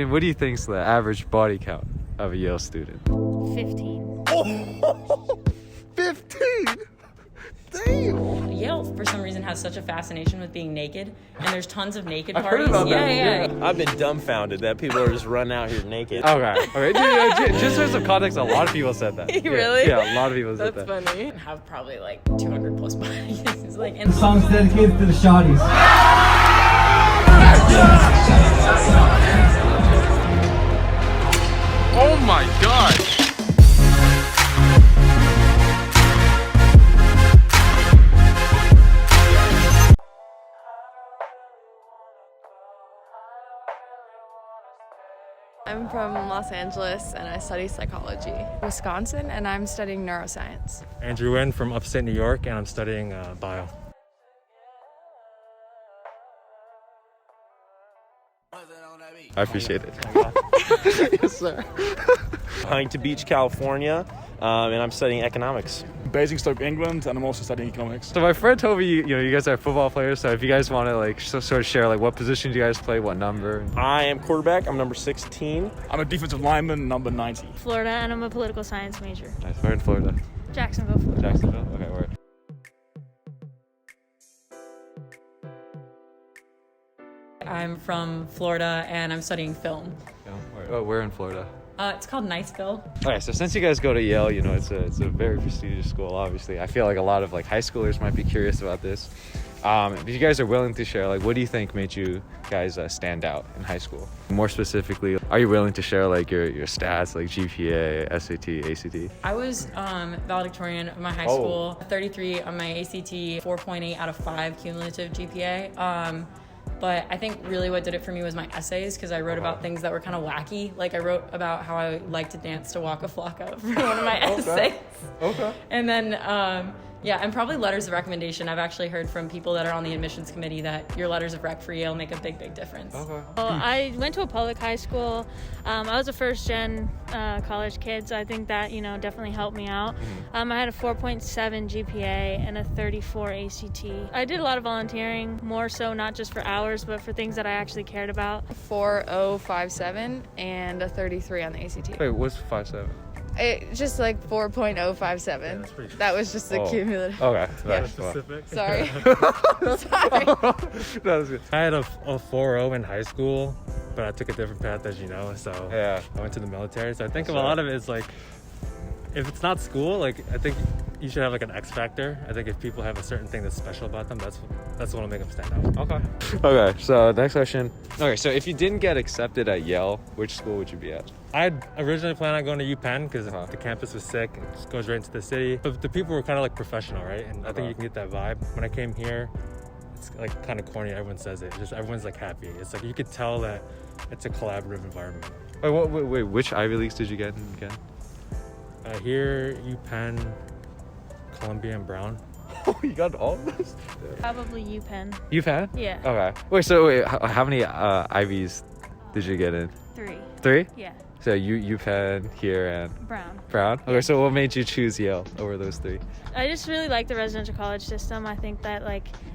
And what do you think's the average body count of a Yale student? 15. 15? Damn. Yale, for some reason, has such a fascination with being naked, and there's tons of naked I've parties. heard about that. Yeah. I've been dumbfounded that people are just running out here naked. Okay. Just for some context, a lot of people said that. Really? Yeah, a lot of people said that. That's funny. Have probably like 200 plus bodies. It's like, and The song's dedicated to the shawties. Oh my gosh. I'm from Los Angeles and I study psychology. Wisconsin, and I'm studying neuroscience. Andrew Nguyen from upstate New York, and I'm studying bio. I appreciate it. Yes, sir. Huntington Beach, California, and I'm studying economics. Basingstoke, England, and I'm also studying economics. So my friend told me, you guys are football players. So if you guys want to like sort of share like what position do you guys play, what number? I am quarterback. I'm number 16. I'm a defensive lineman, number 90. Florida, and I'm a political science major. Nice. We're in Florida. Jacksonville, Florida. Jacksonville. Okay, word. I'm from Florida, and I'm studying film. Oh, we're in Florida. It's called Niceville. Okay, so since you guys go to Yale, it's a very prestigious school. Obviously, I feel like a lot of like high schoolers might be curious about this. If you guys are willing to share, like, what do you think made you guys stand out in high school? More specifically, are you willing to share like your stats, like GPA, SAT, ACT? I was valedictorian of my high school, 33 on my ACT, 4.8 out of 5 cumulative GPA. But I think really what did it for me was my essays, because I wrote about things that were kind of wacky. Like I wrote about how I like to dance to Waka Flocka for one of my essays. Okay. And then, and probably letters of recommendation. I've actually heard from people that are on the admissions committee that your letters of rec for Yale make a big, big difference. Okay. Well, I went to a public high school. I was a first-gen college kid, so I think that, definitely helped me out. I had a 4.7 GPA and a 34 ACT. I did a lot of volunteering, more so not just for hours, but for things that I actually cared about. 4057 and a 33 on the ACT. Wait, what's 5.7? It just like 4.057. That was just the cumulative. Okay. Yeah. Nice. Specific. Sorry. Sorry. That was good. I had a 4.0 in high school, but I took a different path, as you know. So Yeah. I went to the military. So I think a lot of it is like, if it's not school, like I think you should have like an X factor. I think if people have a certain thing that's special about them, that's what'll make them stand out. Okay. So next question. Okay. So if you didn't get accepted at Yale, which school would you be at? I originally planned on going to UPenn because the campus was sick. It just goes right into the city. But the people were kind of like professional, right? And I think you can get that vibe. When I came here, it's like kind of corny. Everyone says it. Just everyone's like happy. It's like you could tell that it's a collaborative environment. Wait, which Ivy Leagues did you get again? Here, UPenn, Columbia, and Brown. Oh, you got all of those? Probably UPenn. UPenn? Yeah. Okay. Wait, how many Ivies did you get in? 3. 3? Yeah. So UPenn, here, and Brown. Okay, so what made you choose Yale over those 3? I just really like the residential college system. I think that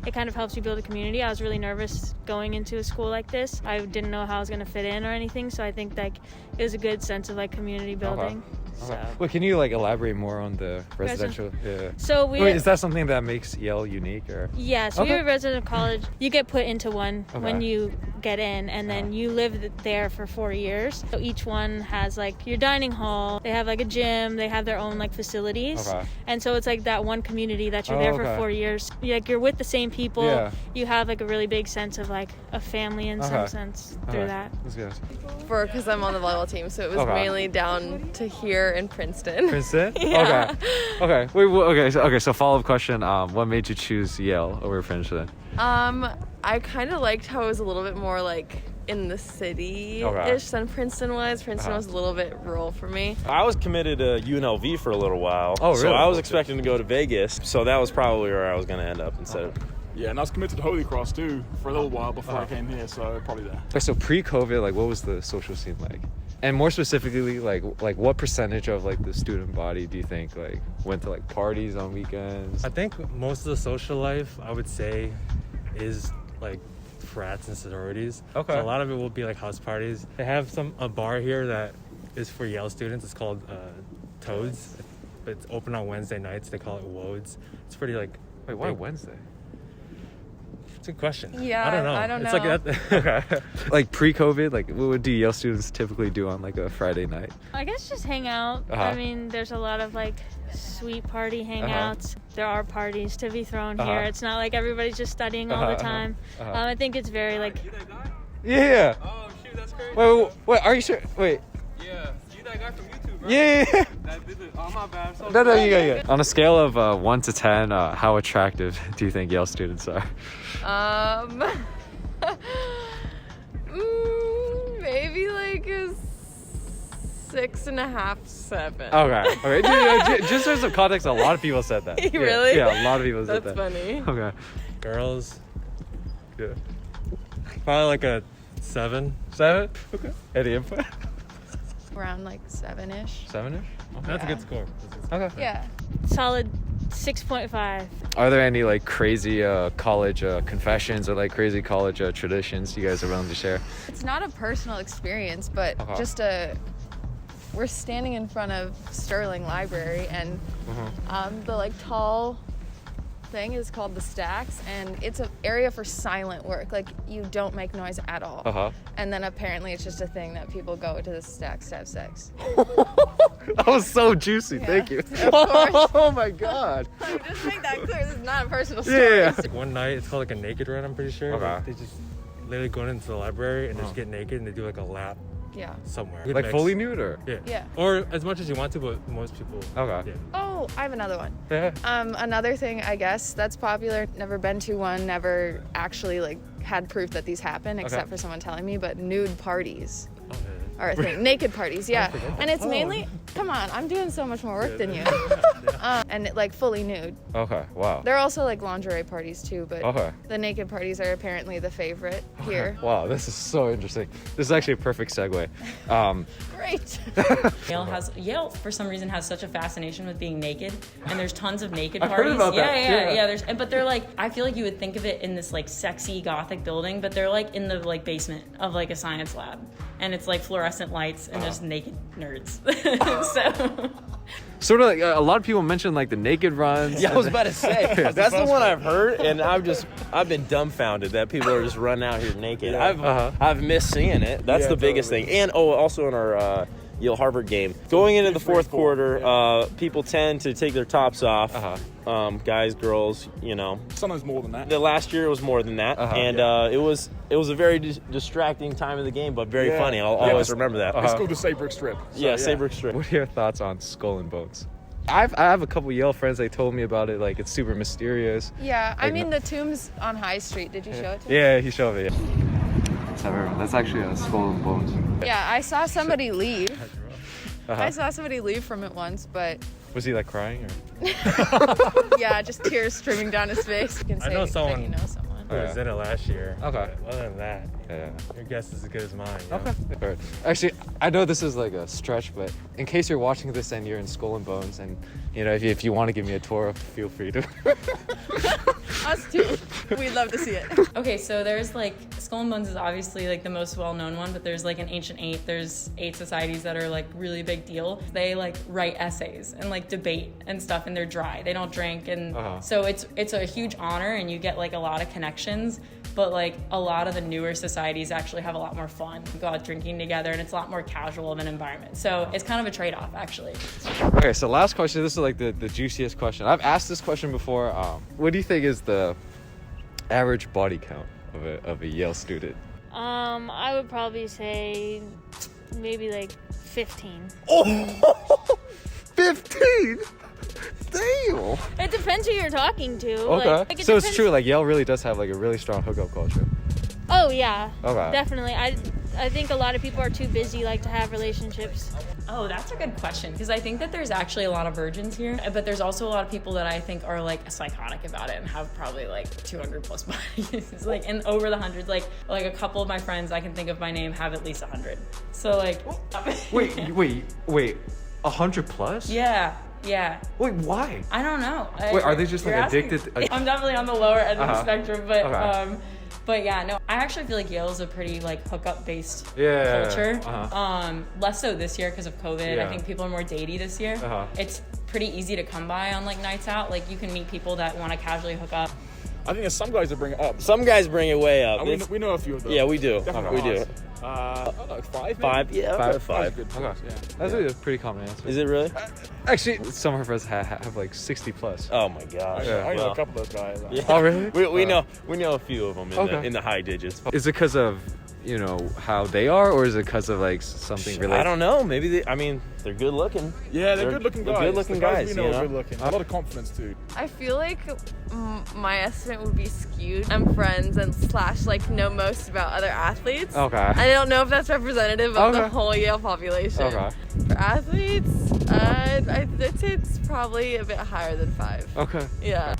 it kind of helps you build a community. I was really nervous going into a school like this. I didn't know how I was going to fit in or anything, so I think it was a good sense of community building. Okay. So. Well, can you elaborate more on the residential? Yeah. So is that something that makes Yale unique, or? Yeah, so you're a resident college. You get put into one when you get in, and then you live there for 4 years. So each one has your dining hall. They have a gym. They have their own facilities. Okay. And so it's that one community that you're there for 4 years. You're with the same people. Yeah. You have a really big sense of a family in some sense through that. That's good. Because I'm on the volleyball team, so it was mainly down to here in Princeton. Princeton? Yeah. Okay. Wait. So follow-up question. What made you choose Yale over Princeton? I kind of liked how it was a little bit more in the city-ish than Princeton was. Princeton was a little bit rural for me. I was committed to UNLV for a little while. Oh, really? So I was expecting to go to Vegas. So that was probably where I was going to end up instead of... Yeah, and I was committed to Holy Cross too for a little while before I came here, so probably there. So pre-COVID, what was the social scene like? And more specifically, what percentage of the student body do you think went to parties on weekends? I think most of the social life, I would say, is frats and sororities. Okay. So a lot of it will be like house parties. They have a bar here that is for Yale students. It's called Toads. It's open on Wednesday nights. They call it Wodes. It's pretty like... Wait, why Wednesday? It's a good question. Yeah, I don't know. I don't It's know. like Okay. Like pre-COVID, like what do Yale students typically do on like a Friday night? I guess just hang out. I mean, there's a lot of like sweet party hangouts. There are parties to be thrown here. It's not like everybody's just studying all the time. I think it's very like... Yeah. Oh, shoot, that's crazy. Wait, are you sure? Wait. Yeah. You that guy from YouTube, right? Yeah. That did it. Oh, my bad. No, you got it. On a scale of 1 to 10, how attractive do you think Yale students are? Maybe like a 6.5, 7. Okay. Just for some context, a lot of people said that. Really? Yeah, a lot of people said That's that. funny. Okay. Girls, Yeah. probably like a 7. 7? Okay. Any input? Around like 7-ish. 7-ish? That's a good score. Okay. Yeah. Solid 6.5. Are there any like crazy college confessions or like crazy college traditions you guys are willing to share? It's not a personal experience, but just we're standing in front of Sterling Library, and the like tall thing is called the stacks, and it's an area for silent work. Like you don't make noise at all. And then apparently it's just a thing that people go to the stacks to have sex. That was so juicy. Yeah. Thank you. Of Oh my god. Just make that clear. This is not a personal story. Yeah. Like one night, it's called like a naked run, I'm pretty sure. Okay. Like, they just literally go into the library and just get naked, and they do like a lap Yeah. somewhere. Like Mix. fully nude or? Yeah. Yeah. Or as much as you want to, but most people. Okay. Yeah. Oh, I have another one. Yeah. Another thing, I guess, that's popular, never been to one, never actually like had proof that these happen except for someone telling me, but nude parties Oh, yeah. are a thing. Naked parties, yeah. And it's mainly, come on, I'm doing so much more work than you. And like fully nude. Okay. Wow. There are also like lingerie parties too, but Okay. the naked parties are apparently the favorite here. Wow, this is so interesting. This is actually a perfect segue. Great. Yale for some reason has such a fascination with being naked, and there's tons of naked I've parties. heard about that. Yeah. But they're like, I feel like you would think of it in this like sexy gothic building, but they're like in the like basement of like a science lab, and it's like fluorescent lights and just naked nerds. So. Sort of like a lot of people mention like the naked runs. Yeah, I was about to say that's the one I've heard, and I've been dumbfounded that people are just running out here naked. I've missed seeing it. That's the biggest thing. And also in our Yale Harvard game, going into the fourth quarter, people tend to take their tops off. Guys, girls, you know. Sometimes more than that. The last year it was more than that, and it was a very distracting time of the game, but very funny. I'll always remember that. It's called the Saybrook Strip. So, Saybrook Strip. What are your thoughts on Skull and Bones? I have a couple Yale friends. They told me about it. Like it's super mysterious. Yeah, I Like, mean the tomb's on High Street. Did you show it to me? Yeah, he showed me. That's actually a Skull and Bones. Yeah, I saw somebody leave. I saw somebody leave from it once, but Was he like crying or? yeah, just tears streaming down his face. You can say I know that someone. you know someone. Who was in it last year. Okay. But other than that, Yeah. your guess is as good as mine. You know? Okay. Alright. Actually, I know this is like a stretch, but in case you're watching this and you're in Skull and Bones, and you know if you want to give me a tour, feel free to. Us too. We'd love to see it. Okay, so there's like Skull and Bones is obviously like the most well-known one, but there's like an Ancient Eight. There's 8 societies that are like really big deal. They like write essays and like debate and stuff, and they're dry. They don't drink, and so it's a huge honor, and you get like a lot of connections. But like a lot of the newer societies actually have a lot more fun. We go out drinking together, and it's a lot more casual of an environment. So it's kind of a trade-off, actually. Okay, so last question. This is like the juiciest question. I've asked this question before. What do you think is the average body count of a Yale student? I would probably say maybe like 15. Oh, 15? Damn. It depends who you're talking to. Okay. Like, it So it's depends- true. Like Yale really does have like a really strong hookup culture. Oh yeah. Okay. Definitely. I think a lot of people are too busy like to have relationships. Oh, that's a good question, because I think that there's actually a lot of virgins here, but there's also a lot of people that I think are like psychotic about it and have probably like 200 plus bodies, like and over the hundreds. Like a couple of my friends I can think of by name have at least 100. So like. Wait. 100 plus? Yeah. Wait, why? I don't know. Wait, are they just like You're asking- addicted? I'm definitely on the lower end of the spectrum, but Okay. But yeah, no, I actually feel like Yale is a pretty like hookup based culture. Less so this year because of COVID. I think people are more datey this year. It's pretty easy to come by on like nights out. Like you can meet people that want to casually hook up. I think there's some guys that bring it up. Some guys bring it way up. We know a few of them. Yeah, we do. Definitely We do. like 5, maybe? 5? Yeah, 5. Good Okay. choice, yeah. That's a pretty common answer. Is it really? Actually, some of us have like 60 plus. Oh my gosh. I know a couple of those guys. Yeah. Oh, really? We know a few of them in the high digits. Is it because of, you know, how they are, or is it because of like something related? I don't know. Maybe they're good looking. Yeah, they're good looking guys. They're good looking guys. We know are good looking. A lot of confidence too. I feel like my estimate would be skewed. I'm friends and / like know most about other athletes. Okay. I don't know if that's representative of the whole Yale population. Okay. For athletes, I'd say it's probably a bit higher than 5. Okay. Yeah.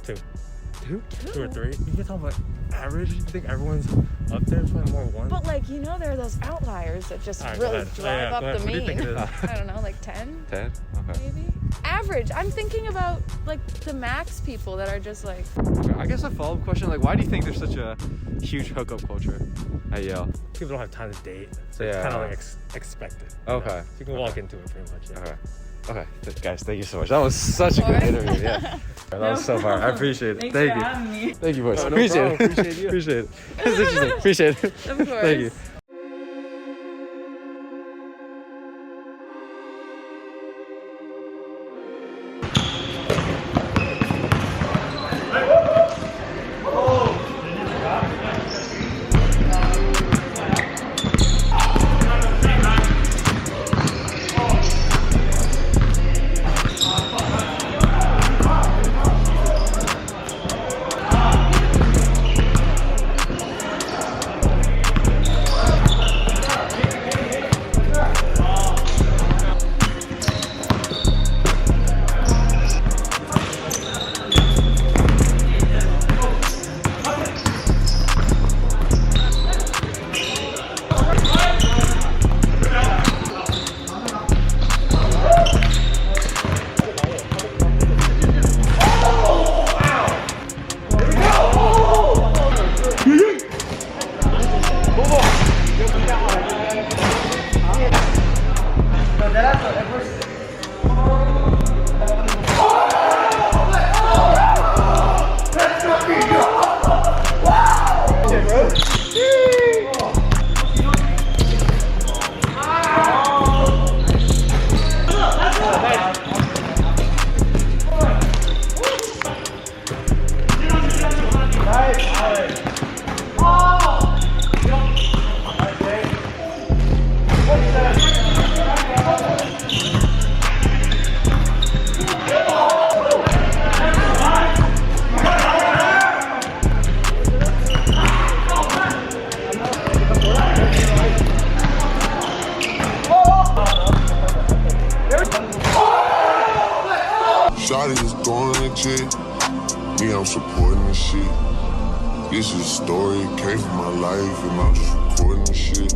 2 or 3. You can talk about average. You think everyone's up there? It's probably more 1. But like, you know, there are those outliers that just really drive up the mean. I don't know, like 10? 10? Okay. Maybe. Average. I'm thinking about like the max people that are just like. Okay. I guess a follow-up question, like, why do you think there's such a huge hookup culture at Yale? People don't have time to date, so it's kind of like expected. Okay. So you can walk into it pretty much. Yeah. Okay. Guys, thank you so much. That was such a good interview. Yeah. That was so far. I appreciate it. Thank you. Having me. Thank you, boys. No Appreciate it. problem. Appreciate you. Appreciate it. It's interesting. Appreciate it. Of course. Thank you. Shawty is going legit. Me, I'm supporting this shit. This is a story, came from my life, and I'm just recording this shit.